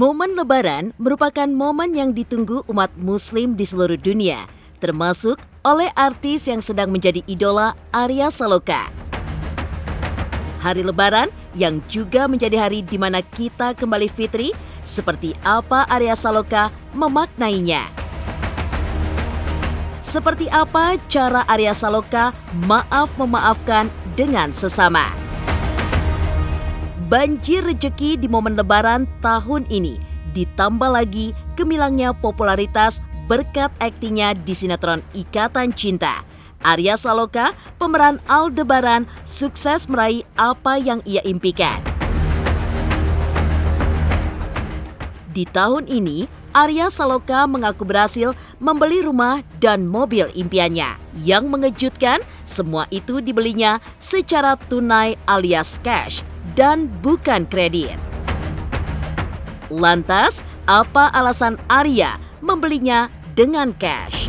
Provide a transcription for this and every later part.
Momen Lebaran merupakan momen yang ditunggu umat Muslim di seluruh dunia, termasuk oleh artis yang sedang menjadi idola Arya Saloka. Hari Lebaran yang juga menjadi hari di mana kita kembali fitri, seperti apa Arya Saloka memaknainya. Seperti apa cara Arya Saloka memaafkan dengan sesama. Banjir rejeki di momen Lebaran tahun ini, ditambah lagi gemilangnya popularitas berkat aktingnya di sinetron Ikatan Cinta. Arya Saloka, pemeran Aldebaran, sukses meraih apa yang ia impikan. Di tahun ini, Arya Saloka mengaku berhasil membeli rumah dan mobil impiannya. Yang mengejutkan, semua itu dibelinya secara tunai alias cash dan bukan kredit. Lantas, apa alasan Arya membelinya dengan cash?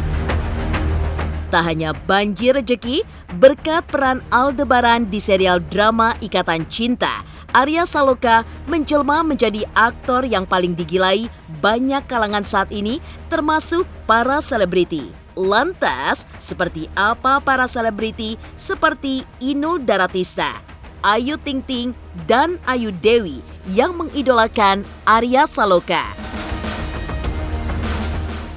Tak hanya banjir rejeki, berkat peran Aldebaran di serial drama Ikatan Cinta, Arya Saloka menjelma menjadi aktor yang paling digilai banyak kalangan saat ini, termasuk para selebriti. Lantas, seperti apa para selebriti seperti Inul Daratista, Ayu Ting Ting, dan Ayu Dewi yang mengidolakan Arya Saloka?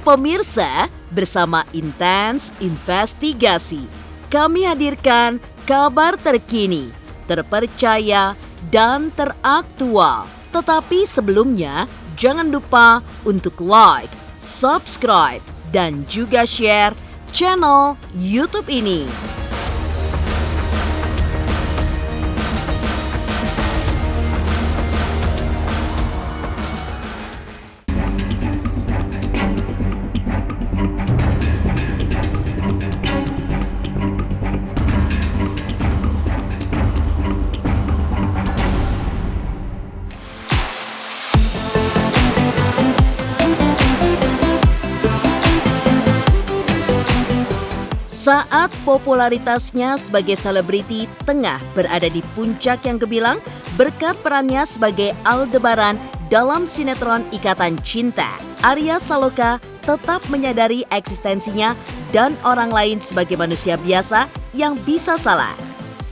Pemirsa, bersama Intens Investigasi, kami hadirkan kabar terkini, terpercaya, dan teraktual. Tetapi sebelumnya, jangan lupa untuk like, subscribe, dan juga share channel YouTube ini. Saat popularitasnya sebagai selebriti tengah berada di puncak yang gemilang berkat perannya sebagai Aldebaran dalam sinetron Ikatan Cinta, Arya Saloka tetap menyadari eksistensinya dan orang lain sebagai manusia biasa yang bisa salah.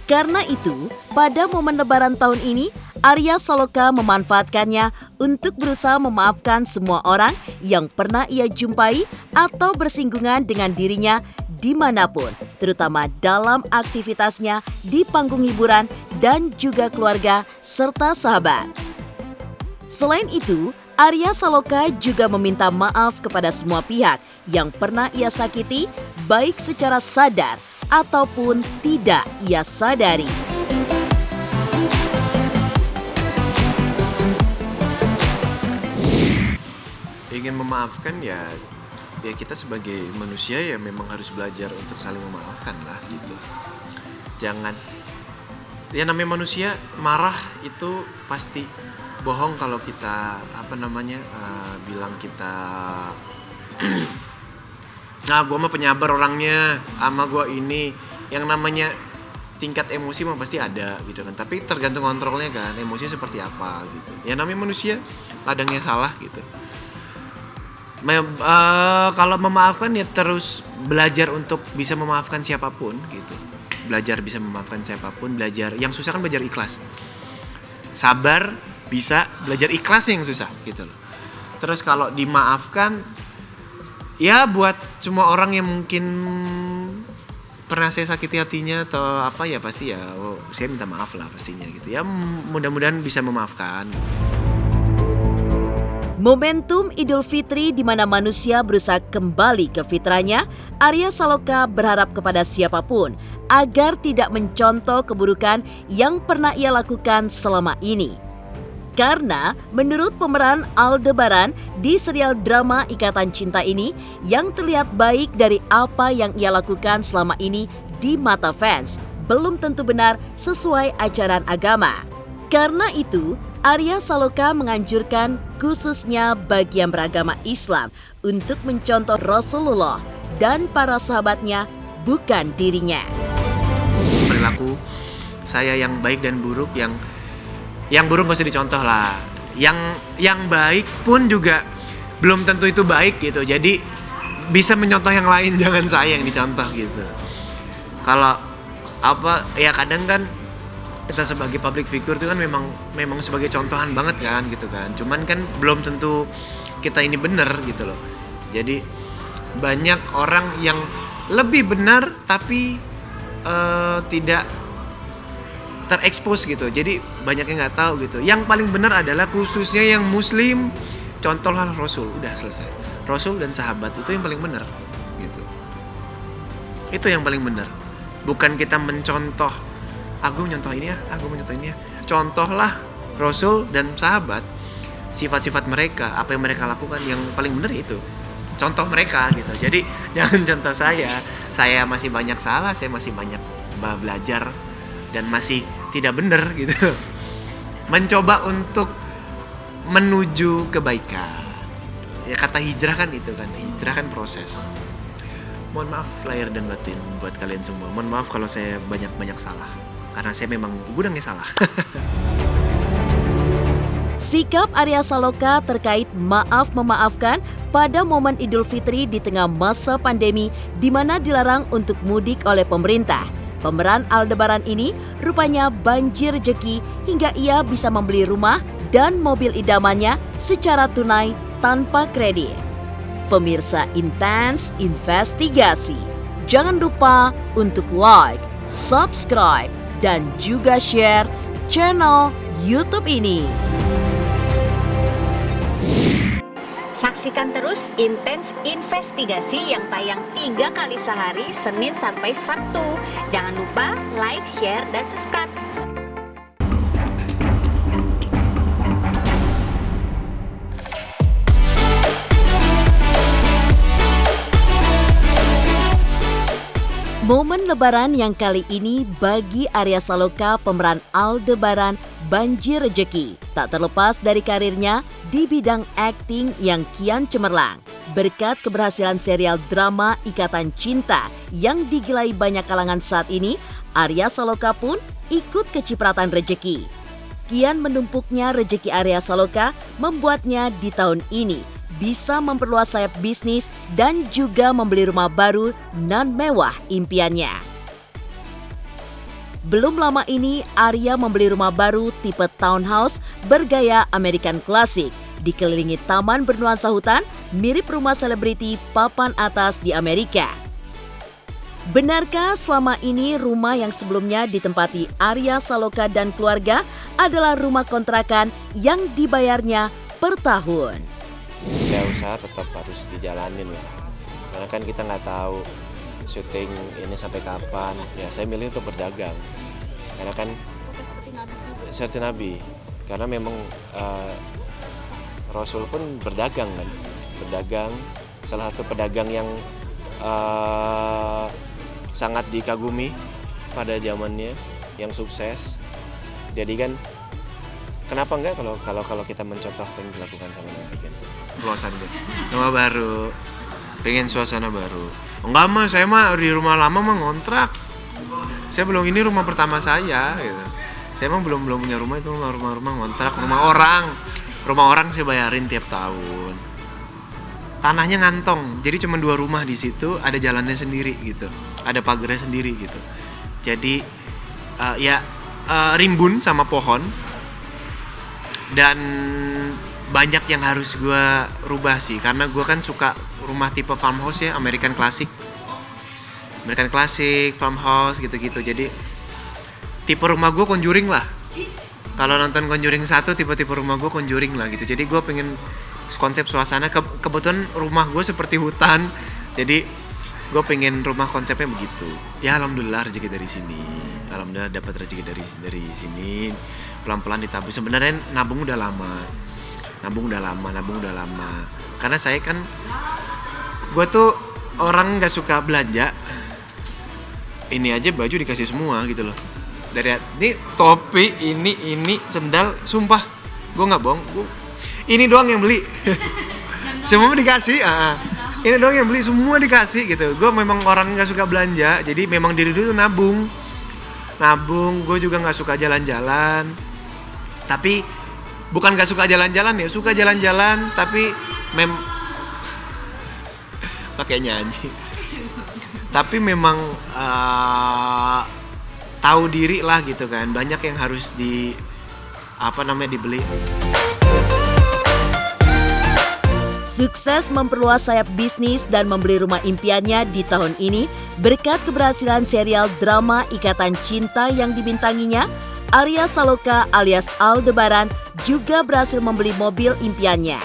Karena itu, pada momen Lebaran tahun ini, Arya Saloka memanfaatkannya untuk berusaha memaafkan semua orang yang pernah ia jumpai atau bersinggungan dengan dirinya dimanapun, terutama dalam aktivitasnya di panggung hiburan dan juga keluarga serta sahabat. Selain itu, Arya Saloka juga meminta maaf kepada semua pihak yang pernah ia sakiti, baik secara sadar ataupun tidak ia sadari. Ingin memaafkan ya kita sebagai manusia ya memang harus belajar untuk saling memaafkan lah gitu. Jangan, ya namanya manusia marah itu pasti bohong kalau kita bilang kita nah gue mah penyabar orangnya, ama gue ini, yang namanya tingkat emosi mah pasti ada gitu kan, tapi tergantung kontrolnya kan, emosi seperti apa gitu. Ya namanya manusia, ladangnya salah gitu. Kalau memaafkan ya terus belajar untuk bisa memaafkan siapapun gitu. Belajar bisa memaafkan siapapun, belajar. Yang susah kan belajar ikhlas. Sabar bisa, belajar ikhlas yang susah gitu loh. Terus kalau dimaafkan ya buat semua orang yang mungkin pernah saya sakiti hatinya atau apa ya pasti ya saya minta maaf lah pastinya gitu. Ya mudah-mudahan bisa memaafkan. Momentum Idul Fitri di mana manusia berusaha kembali ke fitrahnya, Arya Saloka berharap kepada siapapun agar tidak mencontoh keburukan yang pernah ia lakukan selama ini. Karena menurut pemeran Aldebaran di serial drama Ikatan Cinta ini, yang terlihat baik dari apa yang ia lakukan selama ini di mata fans, belum tentu benar sesuai ajaran agama. Karena itu, Arya Saloka menganjurkan khususnya bagi yang beragama Islam untuk mencontoh Rasulullah dan para sahabatnya, bukan dirinya. Perilaku saya yang baik dan buruk, yang buruk gak usah dicontoh lah. Yang baik pun juga belum tentu itu baik gitu. Jadi bisa mencontoh yang lain, jangan saya yang dicontoh gitu. Kalau ya kadang kan kita sebagai public figure itu kan memang sebagai contohan banget kan gitu kan. Cuman kan belum tentu kita ini benar gitu loh. Jadi banyak orang yang lebih benar tapi tidak terekspos gitu. Jadi banyak yang nggak tahu gitu. Yang paling benar adalah khususnya yang Muslim, contohlah Rasul, udah selesai. Rasul dan sahabat itu yang paling benar gitu. Itu yang paling benar. Bukan kita mencontoh, aku mencontoh ini ya, aku mencontoh ini ya. Contohlah Rasul dan sahabat, sifat-sifat mereka, apa yang mereka lakukan, yang paling benar itu contoh mereka gitu. Jadi jangan contoh saya masih banyak salah, saya masih banyak belajar dan masih tidak benar gitu. Mencoba untuk menuju kebaikan. Ya kata hijrah kan itu kan, hijrah kan proses. Mohon maaf lahir dan batin buat kalian semua. Mohon maaf kalau saya banyak salah, karena saya memang gudangnya salah. Sikap Arya Saloka terkait maaf memaafkan pada momen Idul Fitri di tengah masa pandemi di mana dilarang untuk mudik oleh pemerintah. Pemeran Aldebaran ini rupanya banjir rezeki hingga ia bisa membeli rumah dan mobil idamannya secara tunai tanpa kredit. Pemirsa Intens Investigasi, jangan lupa untuk like, subscribe, dan juga share channel YouTube ini. Saksikan terus Intens Investigasi yang tayang 3 kali sehari, Senin sampai Sabtu. Jangan lupa like, share, dan subscribe. Momen Lebaran yang kali ini bagi Arya Saloka pemeran Aldebaran banjir rejeki. Tak terlepas dari karirnya di bidang akting yang kian cemerlang. Berkat keberhasilan serial drama Ikatan Cinta yang digilai banyak kalangan saat ini, Arya Saloka pun ikut kecipratan rejeki. Kian menumpuknya rejeki Arya Saloka membuatnya di tahun ini bisa memperluas sayap bisnis dan juga membeli rumah baru nan mewah impiannya. Belum lama ini, Arya membeli rumah baru tipe townhouse bergaya American Classic, dikelilingi taman bernuansa hutan mirip rumah selebriti papan atas di Amerika. Benarkah selama ini rumah yang sebelumnya ditempati Arya Saloka dan keluarga adalah rumah kontrakan yang dibayarnya per tahun? Ya usaha tetap harus dijalanin lah, karena kan kita nggak tahu syuting ini sampai kapan. Ya saya milih untuk berdagang, karena kan seperti Nabi, karena memang Rasul pun berdagang kan, salah satu pedagang yang sangat dikagumi pada zamannya, yang sukses. Jadi kan kenapa enggak kalau kita mencontoh apa yang dilakukan sama Nabi kan? Luasan deh, rumah baru, pengen suasana baru. Enggak mah, saya mah di rumah lama mah ngontrak. Saya belum, ini rumah pertama saya gitu. Saya mah belum punya rumah, itu rumah ngontrak, rumah orang saya bayarin tiap tahun. Tanahnya ngantong, jadi cuma 2 rumah di situ, ada jalannya sendiri gitu, ada pagarnya sendiri gitu. Jadi rimbun sama pohon. Dan banyak yang harus gue rubah sih, karena gue kan suka rumah tipe farmhouse ya, American Classic, farmhouse gitu-gitu. Jadi tipe rumah gue Conjuring lah. Kalau nonton Conjuring 1, tipe rumah gue Conjuring lah gitu. Jadi gue pengen konsep suasana, kebetulan rumah gue seperti hutan, jadi gue pengen rumah konsepnya begitu. Ya alhamdulillah rezeki dari sini, alhamdulillah dapat rezeki dari sini, pelan-pelan ditabung. Sebenarnya nabung udah lama. Karena saya kan, gue tuh orang nggak suka belanja. Ini aja baju dikasih semua gitu loh. Dari ini topi, ini sendal, sumpah, gue nggak bohong. Ini doang yang beli. Semua dikasih. Ini doang yang beli, semua dikasih gitu. Gue memang orang nggak suka belanja, jadi memang diri dulu nabung. Gue juga nggak suka jalan-jalan. Tapi bukan gak suka jalan-jalan ya, suka jalan-jalan tapi pakai nyanyi. Tapi memang tahu diri lah gitu kan. Banyak yang harus dibeli. Sukses memperluas sayap bisnis dan membeli rumah impiannya di tahun ini berkat keberhasilan serial drama Ikatan Cinta yang dibintanginya. Arya Saloka alias Aldebaran juga berhasil membeli mobil impiannya.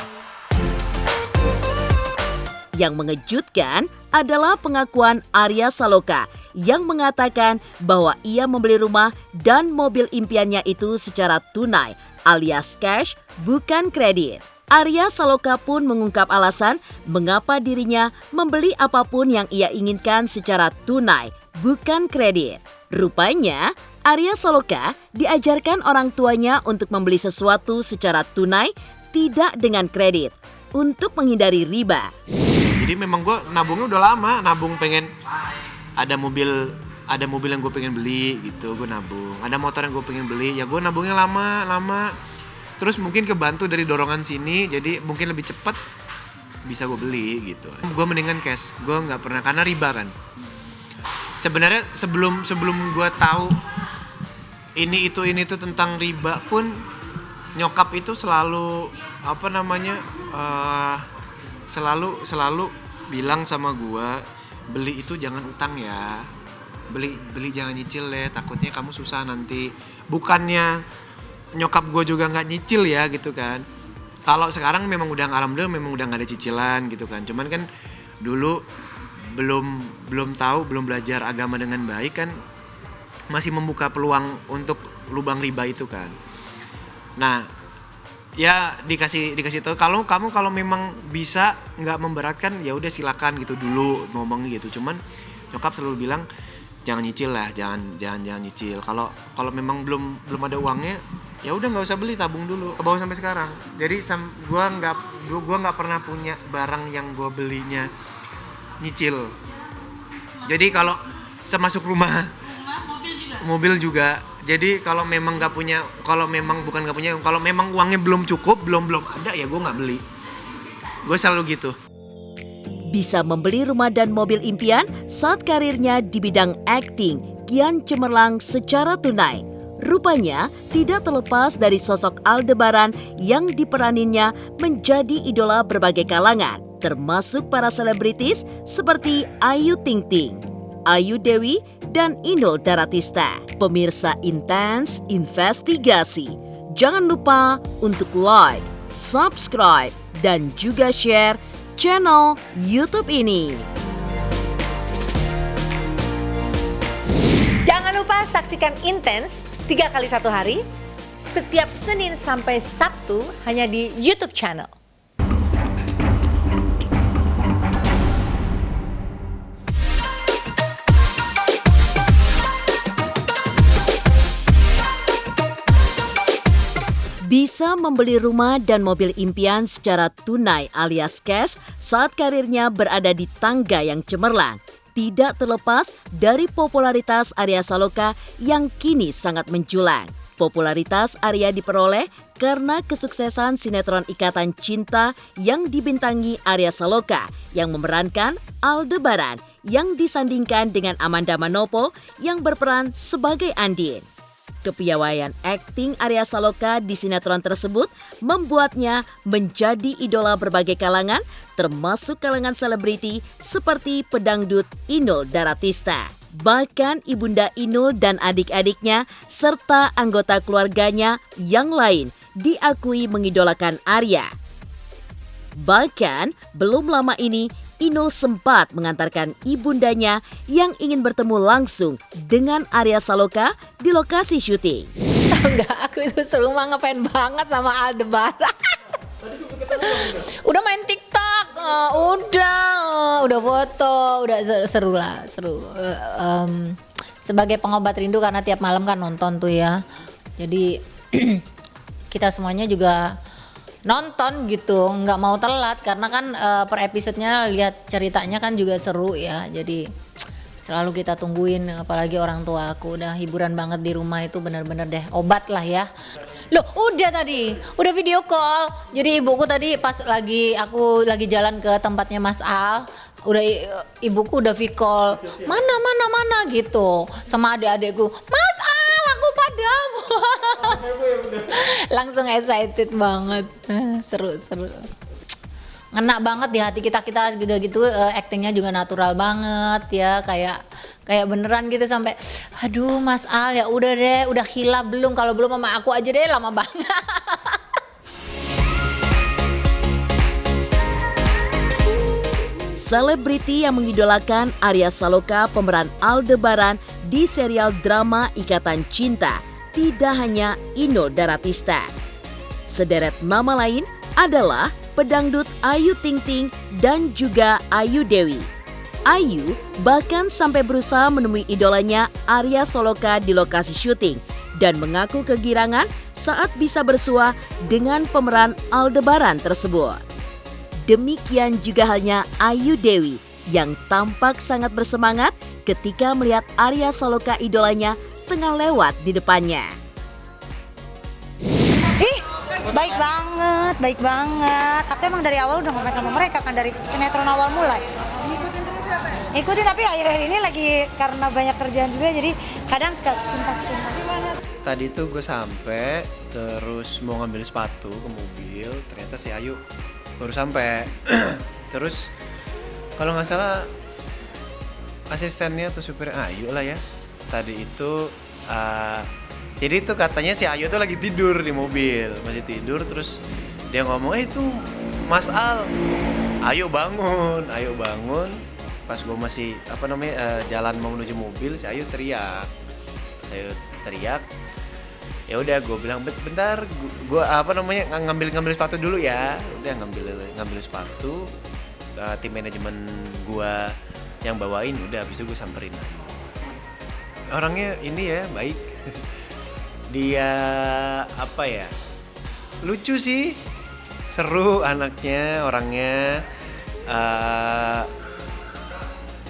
Yang mengejutkan adalah pengakuan Arya Saloka yang mengatakan bahwa ia membeli rumah dan mobil impiannya itu secara tunai alias cash, bukan kredit. Arya Saloka pun mengungkap alasan mengapa dirinya membeli apapun yang ia inginkan secara tunai, bukan kredit. Rupanya, Arya Saloka diajarkan orang tuanya untuk membeli sesuatu secara tunai, tidak dengan kredit, untuk menghindari riba. Jadi memang gue nabungnya udah lama, nabung pengen ada mobil yang gue pengen beli gitu, gue nabung. Ada motor yang gue pengen beli, ya gue nabungnya lama. Terus mungkin kebantu dari dorongan sini, jadi mungkin lebih cepat bisa gue beli gitu. Gue mendingan cash, gue nggak pernah, karena riba kan. Sebenarnya sebelum gue tahu ini itu tentang riba pun, nyokap itu selalu selalu bilang sama gue, beli itu jangan utang ya, beli jangan nyicil ya, takutnya kamu susah nanti. Bukannya nyokap gue juga nggak nyicil ya gitu kan. Kalau sekarang memang udah, alhamdulillah memang udah nggak ada cicilan gitu kan. Cuman kan dulu belum tahu, belum belajar agama dengan baik kan, masih membuka peluang untuk lubang riba itu kan. Nah ya dikasih tahu, kamu kalau memang bisa nggak memberatkan ya udah silakan gitu dulu ngomong gitu. Cuman nyokap selalu bilang jangan nyicil lah, jangan nyicil. Kalau memang belum ada uangnya, ya udah nggak usah beli, tabung dulu. Ke bawah sampai sekarang. Jadi gua nggak pernah punya barang yang gua belinya nyicil. Jadi kalau semasuk rumah mobil juga. Jadi kalau memang nggak punya, kalau memang uangnya belum cukup, belum ada, ya gua nggak beli. Gue selalu gitu. Bisa membeli rumah dan mobil impian saat karirnya di bidang akting kian cemerlang secara tunai. Rupanya tidak terlepas dari sosok Aldebaran yang diperaninnya menjadi idola berbagai kalangan, termasuk para selebritis seperti Ayu Ting Ting, Ayu Dewi, dan Inul Daratista. Pemirsa Intens Investigasi, jangan lupa untuk like, subscribe, dan juga share channel YouTube ini. Jangan lupa saksikan Intens 3 kali 1 hari, setiap Senin sampai Sabtu hanya di YouTube channel. Bisa membeli rumah dan mobil impian secara tunai alias cash saat karirnya berada di tangga yang cemerlang. Tidak terlepas dari popularitas Arya Saloka yang kini sangat menjulang. Popularitas Arya diperoleh karena kesuksesan sinetron Ikatan Cinta yang dibintangi Arya Saloka yang memerankan Aldebaran yang disandingkan dengan Amanda Manopo yang berperan sebagai Andin. Kepiawaian akting Arya Saloka di sinetron tersebut membuatnya menjadi idola berbagai kalangan, termasuk kalangan selebriti seperti pedangdut Inul Daratista. Bahkan ibunda Inul dan adik-adiknya serta anggota keluarganya yang lain diakui mengidolakan Arya. Bahkan belum lama ini Inul sempat mengantarkan ibundanya yang ingin bertemu langsung dengan Arya Saloka di lokasi syuting. Tahu nggak, aku itu seru banget, ngefans banget sama Aldebaran. Udah main TikTok, udah foto, udah seru lah, seru. Sebagai pengobat rindu karena tiap malam kan nonton tuh ya. Jadi kita semuanya juga nonton gitu, nggak mau telat karena kan per episodenya lihat ceritanya kan juga seru ya. Jadi selalu kita tungguin, apalagi orang tua aku udah hiburan banget di rumah, itu benar-benar deh obat lah ya. Loh, udah tadi, udah video call. Jadi ibuku tadi pas aku lagi jalan ke tempatnya Mas Al, udah ibuku udah video call. Mana gitu. Sama adik-adikku, Mas Al, aku padamu. Langsung excited banget. Seru. Ngena banget di hati kita juga gitu, actingnya juga natural banget ya, kayak beneran gitu sampai aduh Mas Al ya udah deh, udah hilaf belum, kalau belum sama aku aja deh, lama banget. Selebriti yang mengidolakan Arya Saloka pemeran Aldebaran di serial drama Ikatan Cinta tidak hanya Inul Daratista. Sederet nama lain adalah pedangdut Ayu Ting Ting dan juga Ayu Dewi. Ayu bahkan sampai berusaha menemui idolanya Arya Saloka di lokasi syuting dan mengaku kegirangan saat bisa bersua dengan pemeran Aldebaran tersebut. Demikian juga halnya Ayu Dewi yang tampak sangat bersemangat ketika melihat Arya Saloka idolanya tengah lewat di depannya. Baik banget. Aku emang dari awal udah ngomong sama mereka kan, dari sinetron awal mulai. Ikutin tapi akhir-akhir ini lagi karena banyak kerjaan juga jadi kadang suka sepintas. Tadi tuh gue sampai terus mau ngambil sepatu ke mobil, ternyata si Ayu baru sampai. Terus kalau nggak salah asistennya atau supirnya Ayu lah ya. Tadi itu jadi itu katanya si Ayu tuh lagi tidur di mobil, masih tidur, terus dia ngomong, itu Mas Al, ayo bangun. Pas gue masih jalan mau menuju mobil, si Ayu teriak. Ya udah gue bilang bentar, gue ngambil sepatu dulu ya. Udah ngambil sepatu, tim manajemen gue yang bawain, udah habis itu gue samperin. Orangnya ini ya baik. Dia lucu sih, seru anaknya, orangnya.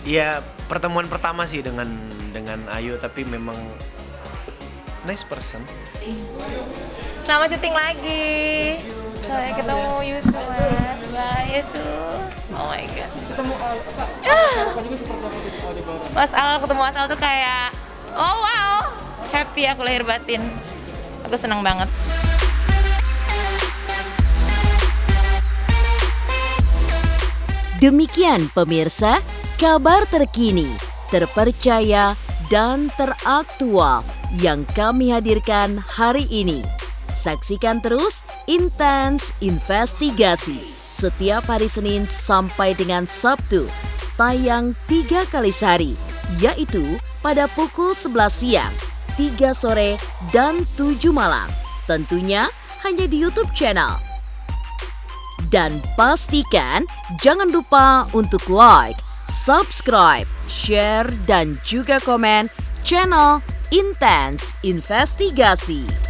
Ya pertemuan pertama sih dengan Ayu, tapi memang nice person. Selamat syuting lagi. Saya ketemu YouTube Mas. Bye tuh. Oh my god. Ketemu Mas Al, ketemu Mas Al tuh kayak oh wow. Happy aku lahir batin. Aku senang banget. Demikian pemirsa, kabar terkini, terpercaya, dan teraktual yang kami hadirkan hari ini. Saksikan terus Intens Investigasi setiap hari Senin sampai dengan Sabtu, tayang 3 kali sehari, yaitu pada pukul 11 siang, 3 sore, dan 7 malam. Tentunya hanya di YouTube channel. Dan pastikan jangan lupa untuk like, subscribe, share, dan juga komen channel Intens Investigasi.